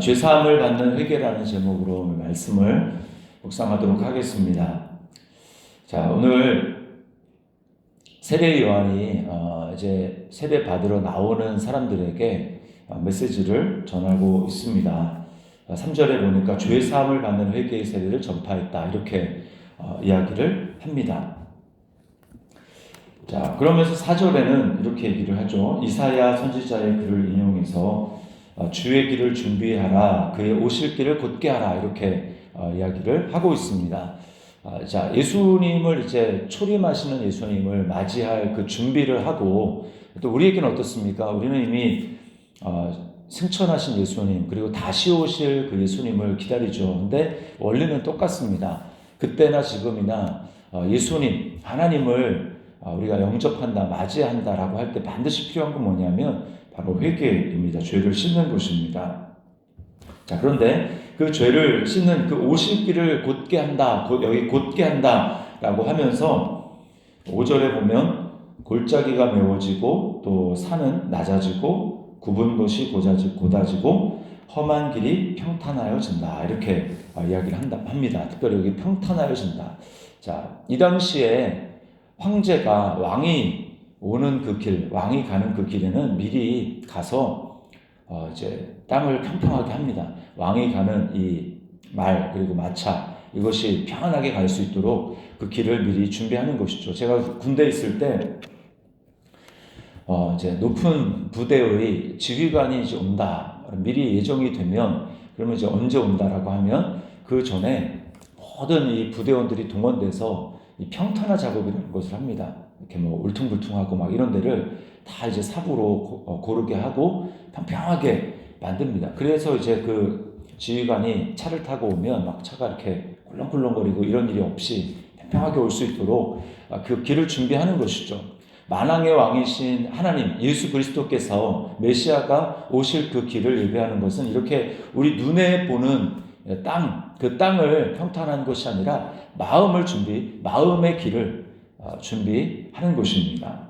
죄사함을 받는 회개라는 제목으로 오늘 말씀을 묵상하도록 하겠습니다. 자, 오늘 세례 요한이 이제 세례 받으러 나오는 사람들에게 메시지를 전하고 있습니다. 3절에 보니까 죄사함을 받는 회개의 세례를 전파했다, 이렇게 이야기를 합니다. 자, 그러면서 4절에는 이렇게 얘기를 하죠. 이사야 선지자의 글을 인용해서 주의 길을 준비하라, 그의 오실 길을 곧게 하라, 이렇게 이야기를 하고 있습니다. 자, 예수님을 이제 초림하시는 예수님을 맞이할 그 준비를 하고, 또 우리에게는 어떻습니까? 우리는 이미 승천하신 예수님, 그리고 다시 오실 그 예수님을 기다리죠. 근데 원리는 똑같습니다. 그때나 지금이나 예수님, 하나님을 우리가 영접한다, 맞이한다라고 할 때 반드시 필요한 건 뭐냐면 바로 회개입니다. 죄를 씻는 것입니다. 자, 그런데 그 죄를 씻는 그 오실 길을 곧게 한다, 여기 곧게 한다라고 하면서 5절에 보면 골짜기가 메워지고 또 산은 낮아지고 굽은 것이 고다지고 험한 길이 평탄하여진다, 이렇게 이야기를 합니다. 특별히 여기 평탄하여진다. 자, 이 당시에 황제가, 왕이 오는 그 길, 왕이 가는 그 길에는 미리 가서 이제 땅을 평평하게 합니다. 왕이 가는 이 말, 그리고 마차, 이것이 평안하게 갈 수 있도록 그 길을 미리 준비하는 것이죠. 제가 군대에 있을 때 이제 높은 부대의 지휘관이 이제 온다, 미리 예정이 되면, 그러면 이제 언제 온다라고 하면 그 전에 모든 이 부대원들이 동원돼서 이 평탄화 작업이라는 것을 합니다. 이렇게 뭐 울퉁불퉁하고 막 이런 데를 다 이제 삽으로 고르게 하고 평평하게 만듭니다. 그래서 이제 그 지휘관이 차를 타고 오면 막 차가 이렇게 꿀렁꿀렁거리고 이런 일이 없이 평평하게 올 수 있도록 그 길을 준비하는 것이죠. 만왕의 왕이신 하나님 예수 그리스도께서 메시아가 오실 그 길을 예배하는 것은 이렇게 우리 눈에 보는 땅, 그 땅을 평탄한 것이 아니라 마음의 길을 준비하는 것입니다.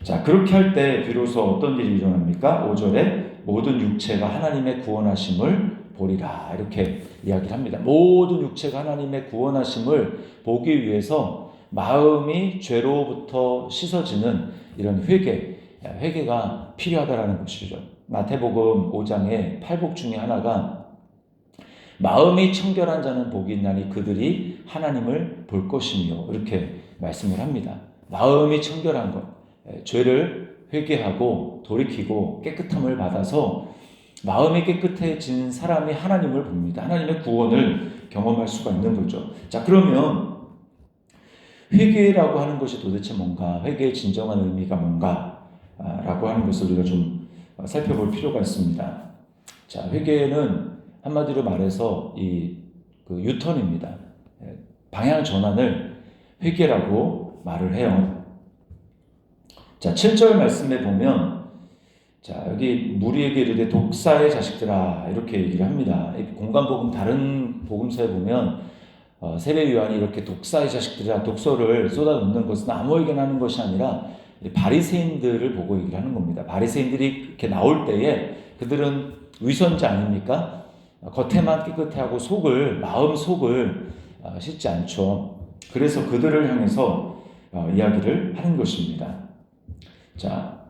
자, 그렇게 할 때 비로소 어떤 일이 일어납니까? 5절에 모든 육체가 하나님의 구원하심을 보리라, 이렇게 이야기를 합니다. 모든 육체가 하나님의 구원하심을 보기 위해서 마음이 죄로부터 씻어지는 이런 회개가 필요하다라는 것이죠. 마태복음 5장의 8복 중에 하나가 마음이 청결한 자는 복이 있나니 그들이 하나님을 볼 것이며, 이렇게 말씀을 합니다. 마음이 청결한 것, 죄를 회개하고 돌이키고 깨끗함을 받아서 마음이 깨끗해진 사람이 하나님을 봅니다. 하나님의 구원을 경험할 수가 있는 거죠. 자, 그러면 회개라고 하는 것이 도대체 뭔가, 회개의 진정한 의미가 뭔가 라고 하는 것을 우리가 좀 살펴볼 필요가 있습니다. 자, 회개는 한마디로 말해서 그 유턴입니다. 방향 전환을 회개라고 말을 해요. 자, 7절 말씀에 보면, 자, 여기 무리에게 이르되 독사의 자식들아, 이렇게 얘기를 합니다. 공관복음 다른 복음서에 보면 세례 요한이 이렇게 독사의 자식들이라 독소를 쏟아놓는 것은 아무에게나 하는 것이 아니라 바리새인들을 보고 얘기를 하는 겁니다. 바리새인들이 이렇게 나올 때에 그들은 위선자 아닙니까? 겉에만 깨끗해하고 마음 속을 씻지 않죠. 그래서 그들을 향해서 이야기를 하는 것입니다. 자,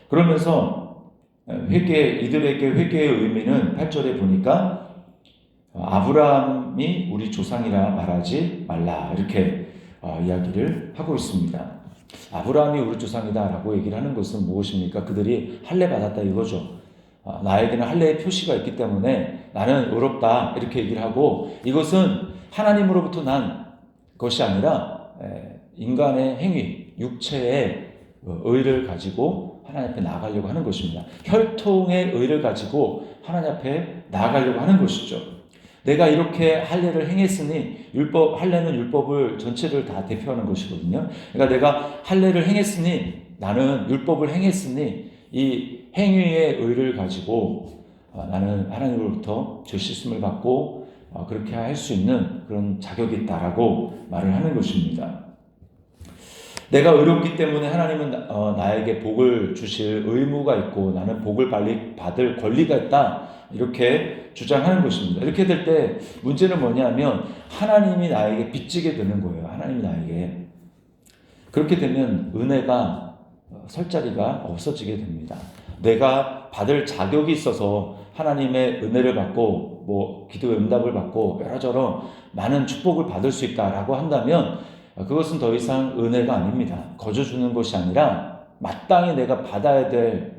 그러면서 이들에게 회개의 의미는 8절에 보니까 아브라함이 우리 조상이라 말하지 말라, 이렇게 이야기를 하고 있습니다. 아브라함이 우리 조상이다라고 얘기를 하는 것은 무엇입니까? 그들이 할례 받았다, 이거죠. 나에게는 할례의 표시가 있기 때문에 나는 의롭다, 이렇게 얘기를 하고, 이것은 하나님으로부터 난 것이 아니라 인간의 행위, 육체의 의를 가지고 하나님 앞에 나아가려고 하는 것입니다. 혈통의 의를 가지고 하나님 앞에 나아가려고 하는 것이죠. 내가 이렇게 할례를 행했으니, 할례는 율법을 전체를 다 대표하는 것이거든요. 그러니까 내가 할례를 행했으니, 나는 율법을 행했으니 이 행위의 의를 가지고 나는 하나님으로부터 죄 씻음을 받고 그렇게 할 수 있는 그런 자격이 있다라고 말을 하는 것입니다. 내가 의롭기 때문에 하나님은 나에게 복을 주실 의무가 있고 나는 복을 받을 권리가 있다, 이렇게 주장하는 것입니다. 이렇게 될 때 문제는 뭐냐면 하나님이 나에게 빚지게 되는 거예요. 하나님이 나에게. 그렇게 되면 은혜가 설 자리가 없어지게 됩니다. 내가 받을 자격이 있어서 하나님의 은혜를 받고 기도의 응답을 받고 여러저런 많은 축복을 받을 수 있다라고 한다면 그것은 더 이상 은혜가 아닙니다. 거저 주는 것이 아니라 마땅히 내가 받아야 될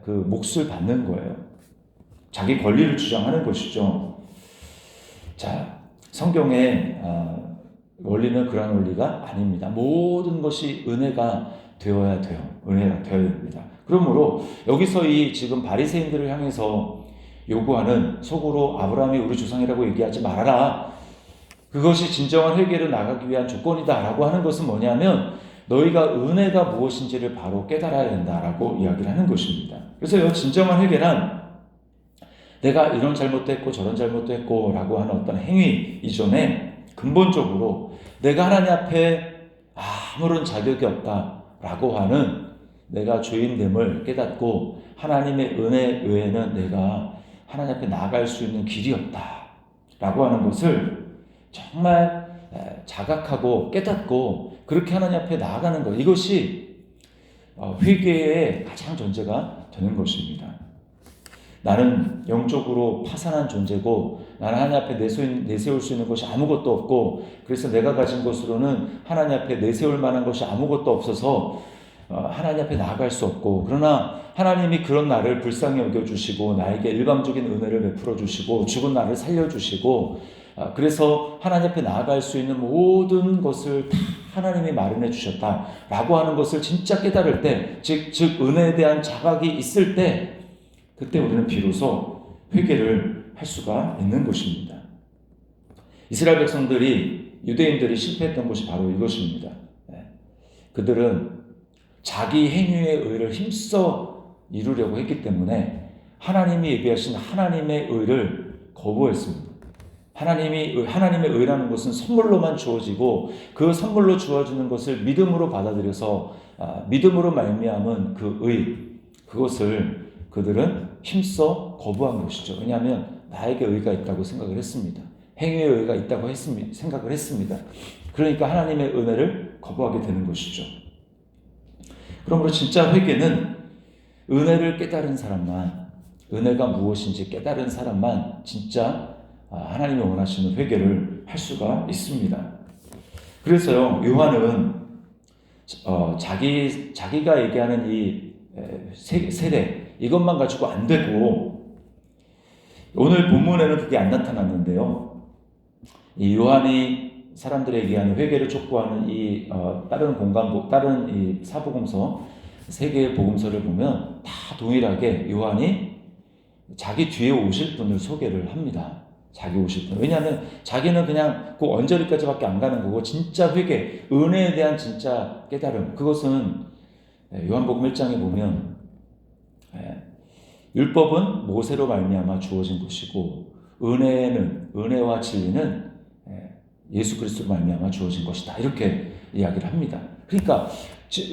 그 몫을 받는 거예요. 자기 권리를 주장하는 것이죠. 자, 성경의 원리는 그런 원리가 아닙니다. 모든 것이 은혜가 되어야 돼요. 은혜가 되어야 됩니다. 그러므로 여기서 이 지금 바리새인들을 향해서 요구하는 속으로 아브라함이 우리 조상이라고 얘기하지 말아라. 그것이 진정한 회개로 나가기 위한 조건이다라고 하는 것은 뭐냐면 너희가 은혜가 무엇인지를 바로 깨달아야 된다라고 이야기를 하는 것입니다. 그래서 진정한 회개란 내가 이런 잘못도 했고 저런 잘못도 했고 라고 하는 어떤 행위 이전에 근본적으로 내가 하나님 앞에 아무런 자격이 없다라고 하는 내가 죄인됨을 깨닫고 하나님의 은혜 외에는 내가 하나님 앞에 나아갈 수 있는 길이 없다라고 하는 것을 정말 자각하고 깨닫고 그렇게 하나님 앞에 나아가는 것, 이것이 회개의 가장 전제가 되는 것입니다. 나는 영적으로 파산한 존재고 나는 하나님 앞에 내세울 수 있는 것이 아무것도 없고 그래서 내가 가진 것으로는 하나님 앞에 내세울 만한 것이 아무것도 없어서 하나님 앞에 나아갈 수 없고, 그러나 하나님이 그런 나를 불쌍히 여겨주시고 나에게 일방적인 은혜를 베풀어 주시고 죽은 나를 살려주시고 그래서 하나님 앞에 나아갈 수 있는 모든 것을 다 하나님이 마련해 주셨다라고 하는 것을 진짜 깨달을 때, 즉 은혜에 대한 자각이 있을 때 그때 우리는 비로소 회개를 할 수가 있는 것입니다. 이스라엘 백성들이, 유대인들이 실패했던 것이 바로 이것입니다. 그들은 자기 행위의 의를 힘써 이루려고 했기 때문에 하나님이 예비하신 하나님의 의를 거부했습니다. 하나님의 의라는 것은 선물로만 주어지고 그 선물로 주어지는 것을 믿음으로 받아들여서 믿음으로 말미암은 그 의, 그것을 그들은 힘써 거부한 것이죠. 왜냐하면 나에게 의가 있다고 생각을 했습니다. 행위의 의가 있다고 생각을 했습니다. 그러니까 하나님의 은혜를 거부하게 되는 것이죠. 그러므로 진짜 회개는 은혜를 깨달은 사람만, 은혜가 무엇인지 깨달은 사람만 진짜 하나님이 원하시는 회개를 할 수가 있습니다. 그래서요, 요한은 자기가 얘기하는 이 세례, 이것만 가지고 안 되고, 오늘 본문에는 그게 안 나타났는데요, 이 요한이 사람들에게 얘기하는 회개를 촉구하는 이 다른 이 사복음서, 세 개의 복음서를 보면 다 동일하게 요한이 자기 뒤에 오실 분을 소개를 합니다. 자기 오실 분. 왜냐하면 자기는 그냥 그 언저리까지밖에 안 가는 거고, 진짜 회개, 은혜에 대한 진짜 깨달음, 그것은 요한복음 1장에 보면 율법은 모세로 말미암아 주어진 것이고 은혜와 진리는 예수 그리스도로 말미암아 주어진 것이다, 이렇게 이야기를 합니다. 그러니까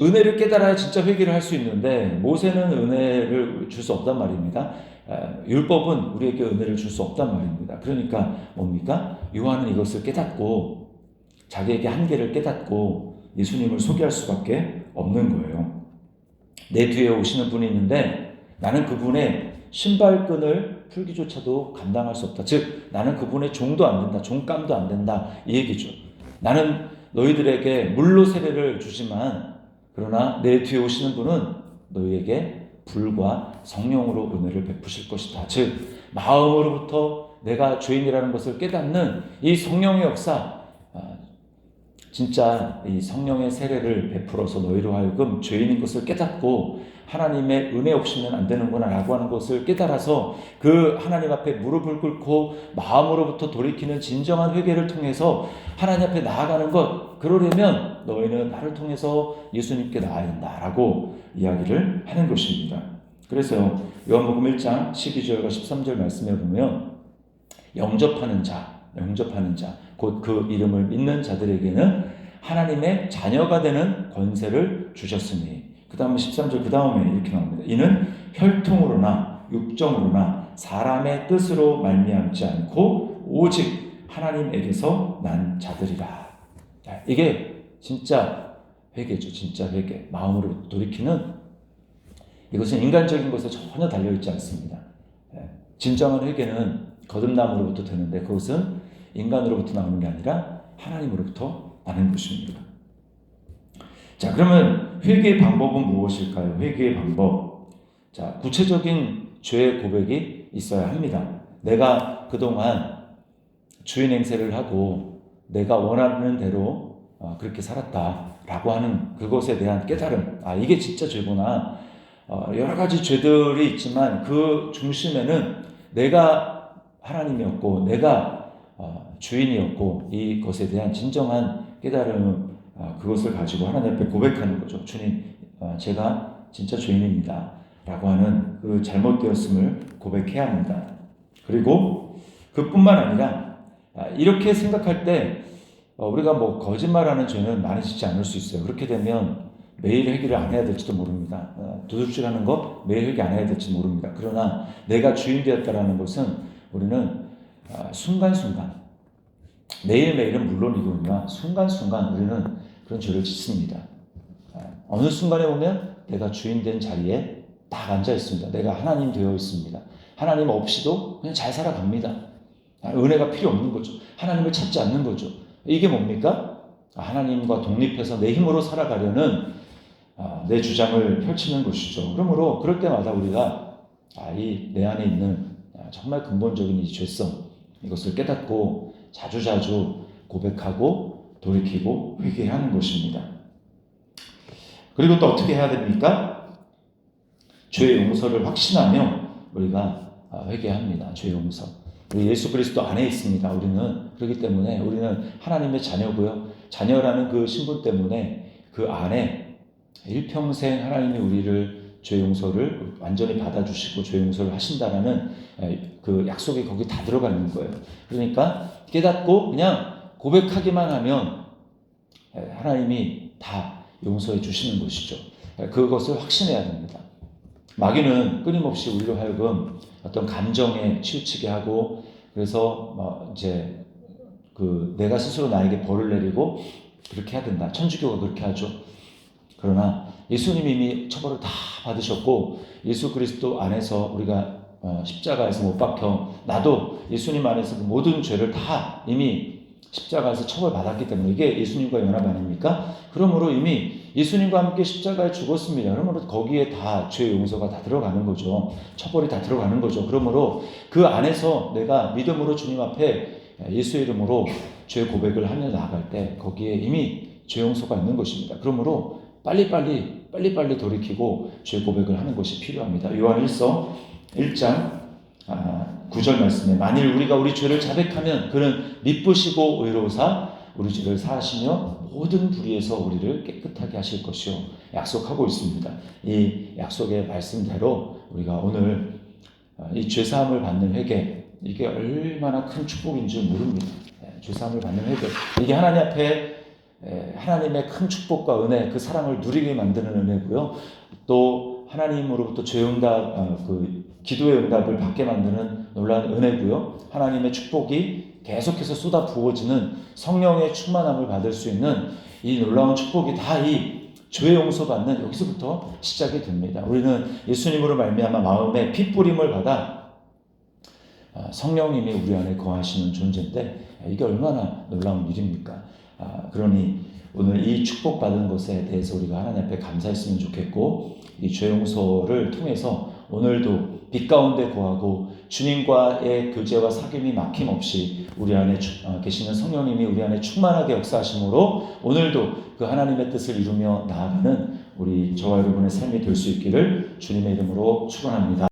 은혜를 깨달아야 진짜 회개를 할 수 있는데 모세는 은혜를 줄 수 없단 말입니다. 율법은 우리에게 은혜를 줄 수 없단 말입니다. 그러니까 뭡니까? 요한은 이것을 깨닫고 자기에게 한계를 깨닫고 예수님을 소개할 수밖에 없는 거예요. 내 뒤에 오시는 분이 있는데 나는 그분의 신발끈을 풀기조차도 감당할 수 없다. 즉 나는 그분의 종도 안 된다. 종감도 안 된다. 이 얘기죠. 나는 너희들에게 물로 세례를 주지만 그러나 내 뒤에 오시는 분은 너희에게 불과 성령으로 은혜를 베푸실 것이다. 즉 마음으로부터 내가 죄인이라는 것을 깨닫는 이 성령의 역사, 진짜 이 성령의 세례를 베풀어서 너희로 하여금 죄인인 것을 깨닫고 하나님의 은혜 없이는 안 되는구나 라고 하는 것을 깨달아서 그 하나님 앞에 무릎을 꿇고 마음으로부터 돌이키는 진정한 회개를 통해서 하나님 앞에 나아가는 것, 그러려면 너희는 나를 통해서 예수님께 나아야 된다라고 이야기를 하는 것입니다. 그래서 요한복음 1장 12절과 13절 말씀에 보면 영접하는 자, 곧 그 이름을 믿는 자들에게는 하나님의 자녀가 되는 권세를 주셨으니, 그 다음에 13절 그 다음에 이렇게 나옵니다. 이는 혈통으로나 육정으로나 사람의 뜻으로 말미암지 않고 오직 하나님에게서 난 자들이라. 이게 진짜 회개죠. 진짜 회개. 마음으로 돌이키는, 이것은 인간적인 것에 전혀 달려있지 않습니다. 진정한 회개는 거듭남으로부터 되는데 그것은 인간으로부터 나오는 게 아니라 하나님으로부터 나는 것입니다. 자, 그러면 회개의 방법은 무엇일까요? 회개의 방법. 자, 구체적인 죄의 고백이 있어야 합니다. 내가 그동안 주인 행세를 하고 내가 원하는 대로 그렇게 살았다라고 하는 그것에 대한 깨달음. 이게 진짜 죄구나. 여러 가지 죄들이 있지만 그 중심에는 내가 하나님이었고 내가 주인이었고 이것에 대한 진정한 깨달음, 그것을 가지고 하나님 앞에 고백하는 거죠. 주님, 제가 진짜 죄인입니다 라고 하는 그 잘못되었음을 고백해야 합니다. 그리고 그뿐만 아니라 이렇게 생각할 때 우리가 뭐 거짓말하는 죄는 많이 짓지 않을 수 있어요. 그렇게 되면 매일 회개를 안 해야 될지도 모릅니다. 도둑질하는 거 매일 회개 안 해야 될지 모릅니다. 그러나 내가 주인 되었다라는 것은 우리는 순간순간, 매일매일은 물론이거니와 순간순간 우리는 그런 죄를 짓습니다. 어느 순간에 보면 내가 주인 된 자리에 딱 앉아 있습니다. 내가 하나님 되어 있습니다. 하나님 없이도 그냥 잘 살아갑니다. 은혜가 필요 없는 거죠. 하나님을 찾지 않는 거죠. 이게 뭡니까? 하나님과 독립해서 내 힘으로 살아가려는 내 주장을 펼치는 것이죠. 그러므로 그럴 때마다 우리가 이 내 안에 있는 정말 근본적인 이 죄성, 이것을 깨닫고 자주자주 고백하고 돌이키고 회개하는 것입니다. 그리고 또 어떻게 해야 됩니까? 죄의 용서를 확신하며 우리가 회개합니다. 죄의 용서. 우리 예수 그리스도 안에 있습니다. 우리는 그렇기 때문에 우리는 하나님의 자녀고요. 자녀라는 그 신분 때문에 그 안에 일평생 하나님이 우리를 죄 용서를 완전히 받아주시고 죄 용서를 하신다라는 그 약속이 거기 다 들어가 있는 거예요. 그러니까 깨닫고 그냥 고백하기만 하면 하나님이 다 용서해 주시는 것이죠. 그것을 확신해야 됩니다. 마귀는 끊임없이 우리로 하여금 어떤 감정에 치우치게 하고, 그래서 이제 내가 스스로 나에게 벌을 내리고 그렇게 해야 된다. 천주교가 그렇게 하죠. 그러나 예수님이 이미 처벌을 다 받으셨고 예수 그리스도 안에서 우리가 십자가에서 못 박혀, 나도 예수님 안에서 그 모든 죄를 다 이미 십자가에서 처벌받았기 때문에 이게 예수님과 연합 아닙니까? 그러므로 이미 예수님과 함께 십자가에 죽었습니다. 그러므로 거기에 다 죄 용서가 다 들어가는 거죠. 처벌이 다 들어가는 거죠. 그러므로 그 안에서 내가 믿음으로 주님 앞에 예수의 이름으로 죄 고백을 하며 나아갈 때 거기에 이미 죄 용서가 있는 것입니다. 그러므로 빨리빨리 돌이키고 죄 고백을 하는 것이 필요합니다. 요한 1서 1장 9절 말씀에 만일 우리가 우리 죄를 자백하면 그는 미쁘시고 의로우사 우리 죄를 사하시며 모든 불의에서 우리를 깨끗하게 하실 것이요 약속하고 있습니다. 이 약속의 말씀대로 우리가 오늘 이 죄사함을 받는 회개, 이게 얼마나 큰 축복인 줄 모릅니다. 죄사함을 받는 회개, 이게 하나님 앞에 하나님의 큰 축복과 은혜, 그 사랑을 누리게 만드는 은혜고요. 또 하나님으로부터 죄응답, 기도의 응답을 받게 만드는 놀라운 은혜고요. 하나님의 축복이 계속해서 쏟아 부어지는 성령의 충만함을 받을 수 있는 이 놀라운 축복이 다 이 죄 용서받는 여기서부터 시작이 됩니다. 우리는 예수님으로 말미암아 마음에 피 뿌림을 받아 성령님이 우리 안에 거하시는 존재인데 이게 얼마나 놀라운 일입니까? 그러니 오늘 이 축복받은 것에 대해서 우리가 하나님 앞에 감사했으면 좋겠고, 이 죄 용서를 통해서 오늘도 빛 가운데 거하고 주님과의 교제와 사귐이 막힘없이 우리 안에 계시는 성령님이 우리 안에 충만하게 역사하심으로 오늘도 그 하나님의 뜻을 이루며 나아가는 우리 저와 여러분의 삶이 될 수 있기를 주님의 이름으로 축원합니다.